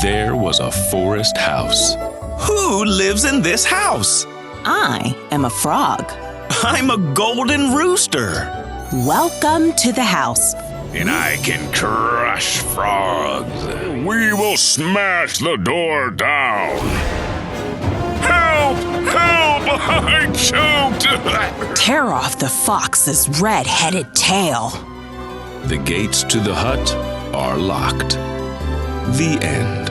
There was a forest house. Who lives in this house? I am a frog. I'm a golden rooster. Welcome to the house. And I can crush frogs. We will smash the door down. Help! Help! I choked! Tear off the fox's red-headed tail. The gates to the hut are locked. The end.